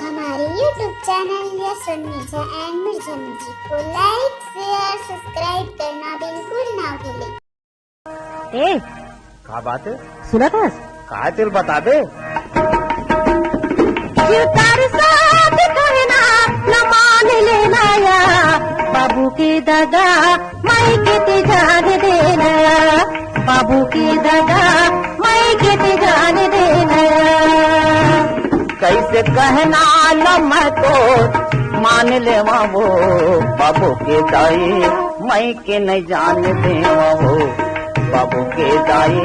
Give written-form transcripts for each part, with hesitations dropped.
हमारे YouTube channel yes Mirza and Mirza music को like share subscribe करना बिल्कुल ना भूलें। ए का बात है? सुना था का तेल बता दे। न मान लेना या बाबू की दादा मैं के जान देना, बाबू की दादा मैं के जान देना। कैसे कहना न मैं तो मान ले वो बाबू के दाई मैं के न जान दे वो, बाबू के दाई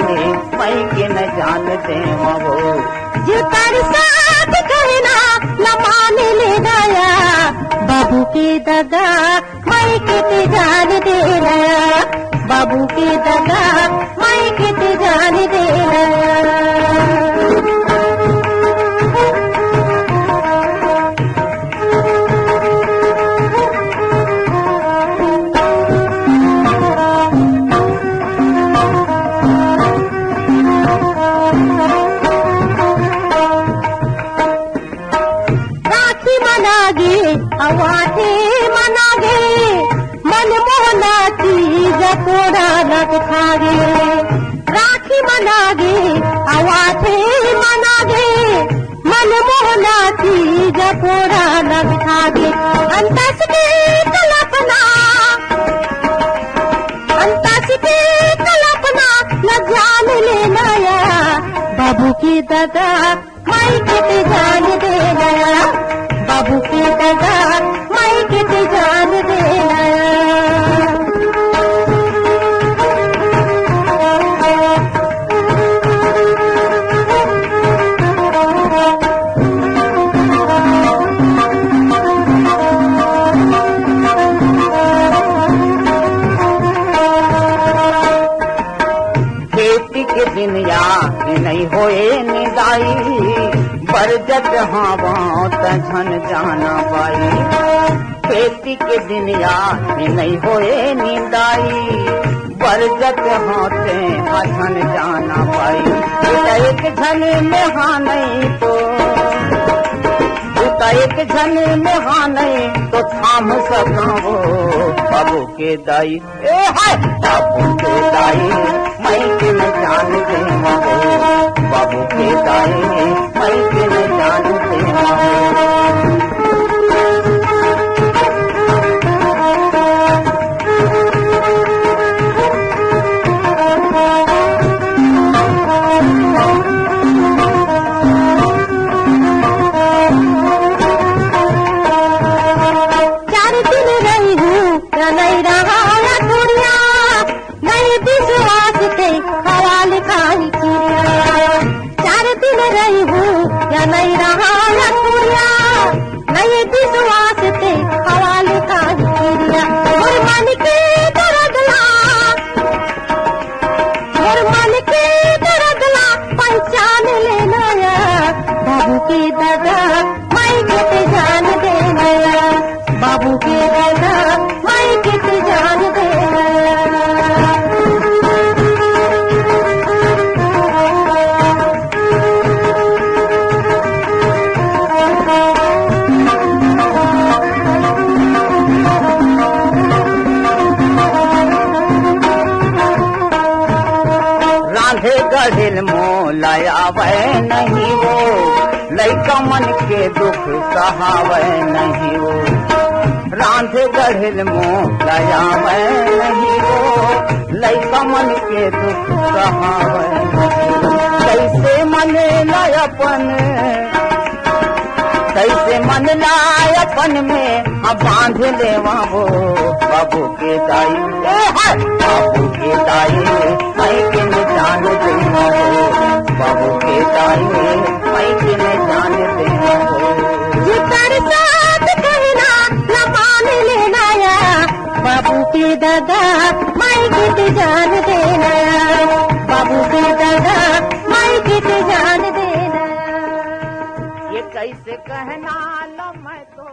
मैं के न जान दे वो। जो तार साथ कहना न मान लेना या बाबू की दादा मैं के जान देना, बाबू की दादा मैं के जान देना। अवाथे मनागे मन मोहना चीज कोड़ा लग खागे, राखी मनागे अवाथे मनागे मन मोहना चीज कोड़ा लग खागे। अंतस की कल्पना न जान लेना या बाबू की दादा मैं के जान देना, बाबू की दादा मैं के जान देना। खेती के दिन या नहीं होए निदाई बरजत हवा तझन जाना पाई। खेती के दिन या नहीं होए निदाई बरजत हाथे हथन जाना पाई। एक झन में हाँ नहीं तो एक झन में हाँ नहीं तो थाम सका वो बाबू के दाई। ए हाय बाबू के दाई मैं के न जान दे वो, बाबू के दाई मैं के न जान दे वो। नहीं रहा नहीं विश्वास ते हवाले का चिड़िया। और मन के दर्दला पहचान लेना या बाबू की दादा मैं के जान देना, बाबू की दादा मैं के जान देना। गढ़िल मोलाया वह नहीं वो लैका मन के दुख सहावे नहीं वो। रांधे गढ़िल मोलाया वह नहीं वो लैका मन के दुख सहावे। कैसे मन लायपन में बांध लेवा वो बाबू के दाई। बाबू के दाई मैं के न जान दे वो, बाबू के दाई मैं के न जान दे वो। जितर साथ कहना न मान लेना या बाबू के दादा मैं के जान देना, बाबू के दादा मैं के जान देना। ये कैसे कहना लो मैं तो